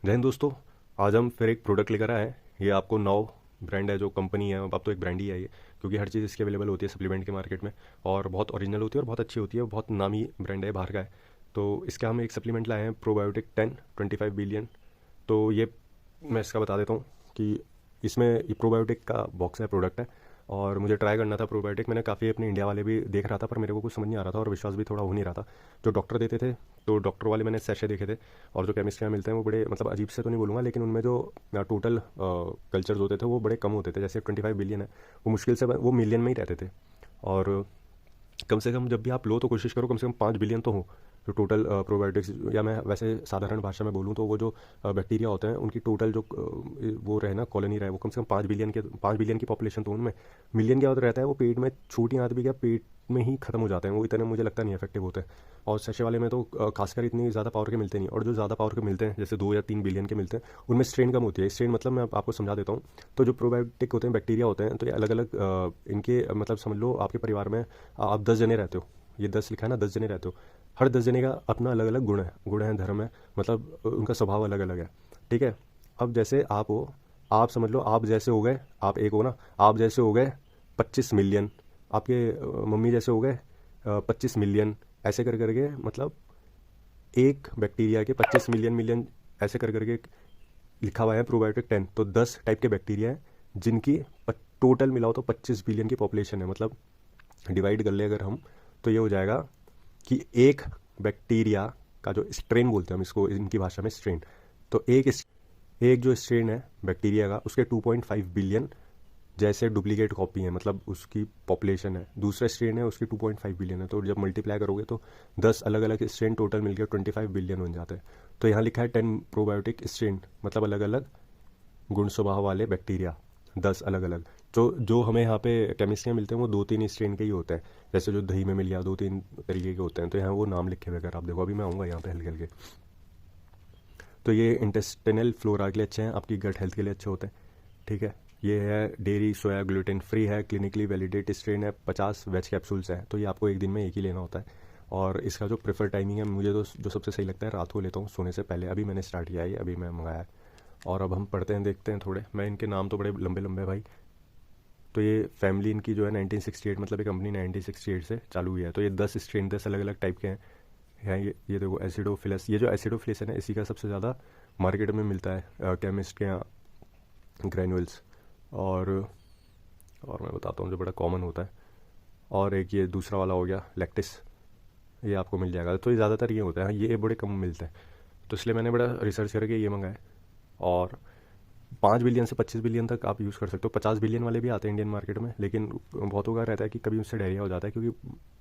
जय हिंद दोस्तों। आज हम फिर एक प्रोडक्ट लेकर आए हैं। ये आपको नाउ ब्रांड है, जो कंपनी है, अब तो एक ब्रांड ही है ये, क्योंकि हर चीज़ इसकी अवेलेबल होती है सप्लीमेंट के मार्केट में। और बहुत ओरिजिनल होती है और बहुत अच्छी होती है, बहुत नामी ब्रांड है, बाहर का है। तो इसका हम एक सप्लीमेंट लाए हैं, प्रोबायोटिक 10 25 बिलियन। तो ये मैं इसका बता देता हूँ कि इसमें ये प्रोबायोटिक का बॉक्स है, प्रोडक्ट है। और मुझे ट्राई करना था प्रोबायोटिक। मैंने काफ़ी अपने इंडिया वाले भी देख रहा था, पर मेरे को कुछ समझ नहीं आ रहा था और विश्वास भी थोड़ा हो नहीं रहा था। जो डॉक्टर देते थे, तो डॉक्टर वाले मैंने सैशे देखे थे। और जो केमिस्ट के यहाँ मिलते हैं वो बड़े मतलब अजीब से तो नहीं बोलूँगा, लेकिन उनमें जो टोटल कल्चर्स होते थे वो बड़े कम होते थे। जैसे 25 बिलियन है, वो मुश्किल से वो मिलियन में ही रहते थे। और कम से कम जब भी आप लो तो कोशिश करो कम से कम 5 बिलियन तो हो, जो टोटल प्रोबायोटिक्स, या मैं वैसे साधारण भाषा में बोलूँ तो वो जो बैक्टीरिया होते हैं उनकी टोटल जो वो रहे ना, कॉलोनी रहे, वो कम से कम 5 बिलियन की पॉपुलेशन। तो उनमें मिलियन क्या होता रहता है, वो पेट में छोटी आंत भी क्या पेट में ही खत्म हो जाते हैं, वो इतने मुझे लगता नहीं इफेक्टिव होते हैं। और सैशे वाले में तो खासकर इतनी ज़्यादा पावर के मिलते नहीं। और जो ज़्यादा पावर के मिलते हैं, जैसे 2 या 3 बिलियन के मिलते हैं, उनमें स्ट्रेन कम होती है। स्ट्रेन मतलब मैं आपको समझा देता हूँ। तो जो प्रोबायोटिक होते हैं, बैक्टीरिया होते हैं, तो ये अलग अलग इनके मतलब समझ लो आपके परिवार में आप 10 जने रहते हो। ये 10 लिखा है ना, 10 जने रहते हो। हर 10 जने का अपना अलग अलग गुण है, धर्म है, मतलब उनका स्वभाव अलग अलग है। ठीक है। अब जैसे आप हो, आप समझ लो आप जैसे हो गए, आप एक हो ना, आप जैसे हो गए 25 मिलियन। आपके मम्मी जैसे हो गए 25 मिलियन। ऐसे कर करके मतलब एक बैक्टीरिया के 25 मिलियन ऐसे कर करके लिखा हुआ है प्रोबायोटिक 10। तो 10 टाइप के बैक्टीरिया हैं जिनकी टोटल मिलाओ तो 25 बिलियन की पॉपुलेशन है। मतलब डिवाइड कर ले अगर हम, तो ये हो जाएगा कि एक बैक्टीरिया का जो स्ट्रेन बोलते हैं हम इसको, इनकी भाषा में स्ट्रेन। तो एक जो स्ट्रेन है बैक्टीरिया का, उसके 2.5 बिलियन जैसे डुप्लीकेट कॉपी है, मतलब उसकी पॉपुलेशन है। दूसरा स्ट्रेन है, उसकी 2.5 बिलियन है। तो जब मल्टीप्लाई करोगे तो 10 अलग अलग स्ट्रेन टोटल मिलकर 25 बिलियन बन जाते हैं। तो यहाँ लिखा है 10 प्रोबायोटिक स्ट्रेन, मतलब अलग अलग गुण स्वभाव वाले बैक्टीरिया, 10 अलग अलग। जो हमें यहाँ पे केमिस्ट्री में मिलते हैं वो 2 3 स्ट्रेन के ही होते हैं। जैसे जो दही में मिल गया 2 3 तरीके के होते हैं। तो यहाँ वो नाम लिखे हुए, अगर आप देखो, अभी मैं आऊँगा यहाँ पे हल्के हल्के। तो ये इंटेस्टिनल फ्लोरा के लिए अच्छे हैं, आपकी गट हेल्थ के लिए अच्छे होते हैं। ठीक है। ये है डेयरी सोया ग्लूटेन फ्री है, क्लिनिकली वैलिडेट स्ट्रेन है, 50 वेज कैप्सूल्स हैं। तो ये आपको एक दिन में एक ही लेना होता है। और इसका जो प्रेफर टाइमिंग है, मुझे तो जो सबसे सही लगता है, रात को लेता हूँ सोने से पहले। अभी मैंने स्टार्ट किया है, अभी मैं मंगाया है। और अब हम पढ़ते हैं, देखते हैं थोड़े। मैं इनके नाम तो बड़े लंबे लंबे भाई। तो ये फैमिली इनकी जो है 1968, मतलब ये कंपनी 1968 से चालू हुई है। तो ये 10 स्ट्रेन, 10 अलग अलग टाइप के हैं। ये देखो एसिडोफिलस, ये जो एसिडोफिलस है ना, इसी का सबसे ज़्यादा मार्केट में मिलता है केमिस्ट के यहाँ, ग्रैनुअल्स। और और मैं बताता हूँ जो बड़ा कॉमन होता है। और एक ये दूसरा वाला हो गया लैक्टिस, ये आपको मिल जाएगा। तो ये ज़्यादातर ये होता है, ये बड़े कम मिलते हैं। तो इसलिए मैंने बड़ा रिसर्च करके ये मंगाए। और 5 बिलियन से 25 बिलियन तक आप यूज़ कर सकते हो। 50 बिलियन वाले भी आते हैं इंडियन मार्केट में, लेकिन बहुतों का रहता है कि कभी उससे डायरिया हो जाता है, क्योंकि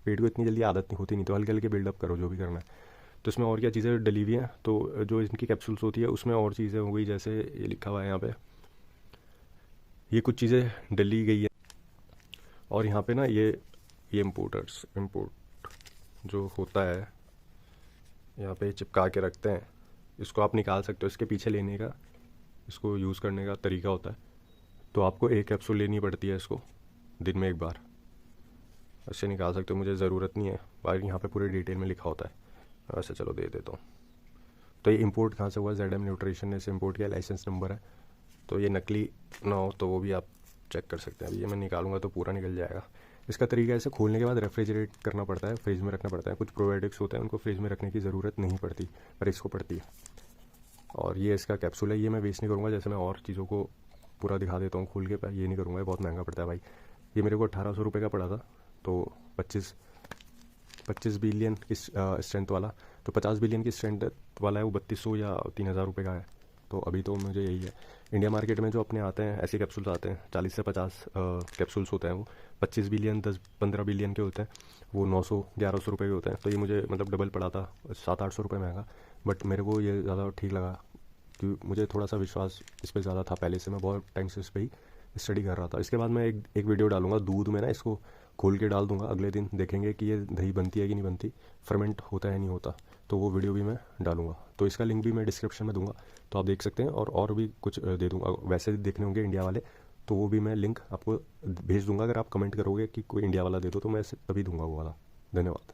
पेट को इतनी जल्दी आदत नहीं होती नहीं। तो हल्के हल्के बिल्डअप करो जो भी करना है। तो इसमें और क्या चीज़ें डली हुई हैं, तो जो इनकी कैप्सूल्स होती है उसमें और चीज़ें हो गई, जैसे ये लिखा हुआ है यहाँ पे, ये कुछ चीज़ें डली गई है। और यहाँ पे ना ये इम्पोर्ट जो होता है, यहाँ पे चिपका के रखते हैं। इसको आप निकाल सकते हो, इसके पीछे लेने का, इसको यूज़ करने का तरीका होता है। तो आपको एक कैप्सूल लेनी पड़ती है इसको, दिन में एक बार। ऐसे निकाल सकते हो, मुझे ज़रूरत नहीं है, बाकी यहाँ पे पूरे डिटेल में लिखा होता है। वैसे चलो दे देता हूँ। तो ये इंपोर्ट कहाँ से हुआ, ZM न्यूट्रिशन ने इसे इम्पोर्ट किया, लाइसेंस नंबर है। तो ये नकली ना हो तो वो भी आप चेक कर सकते हैं। अभी ये मैं निकालूंगा तो पूरा निकल जाएगा। इसका तरीका ऐसे खोलने के बाद रेफ्रिजरेट करना पड़ता है, फ्रिज में रखना पड़ता है। कुछ प्रोबायोटिक्स होते हैं उनको फ्रिज में रखने की ज़रूरत नहीं पड़ती, पर इसको पड़ती है। और ये इसका कैप्सूल है, ये मैं वेस्ट नहीं करूँगा। जैसे मैं और चीज़ों को पूरा दिखा देता हूँ खोल के, ये नहीं करूँगा, ये बहुत महंगा पड़ता है भाई। ये मेरे को 1800 रुपये का पड़ा था। तो 25 बिलियन की स्ट्रेंथ वाला, तो 50 बिलियन की स्ट्रेंथ वाला है वो 3200 या 3000 रुपये का है। तो अभी तो मुझे यही है। इंडिया मार्केट में जो अपने आते हैं ऐसे कैप्सूल्स आते हैं, 40 से 50 कैप्सूल्स होते हैं। वो 25 बिलियन 10 15 बिलियन के होते हैं, वो 900 1100 रुपये के होते हैं। तो ये मुझे मतलब डबल पड़ा था, 700 800 रुपये महंगा। बट मेरे को ये ज़्यादा ठीक लगा, क्योंकि मुझे थोड़ा सा विश्वास इस पर ज़्यादा था पहले से। मैं बहुत टाइम से इस पर ही स्टडी कर रहा था। इसके बाद मैं एक वीडियो डालूंगा, दूध में ना इसको खोल के डाल दूंगा, अगले दिन देखेंगे कि ये दही बनती है कि नहीं बनती, फर्मेंट होता है नहीं होता। तो वो वीडियो भी मैं डालूंगा। तो इसका लिंक भी मैं डिस्क्रिप्शन में दूंगा, तो आप देख सकते हैं। और भी कुछ दे दूंगा, वैसे देखने होंगे इंडिया वाले, तो वो भी मैं लिंक आपको भेज दूंगा। अगर आप कमेंट करोगे कि कोई इंडिया वाला दे दो, तो मैं तभी दूंगा वो वाला। धन्यवाद।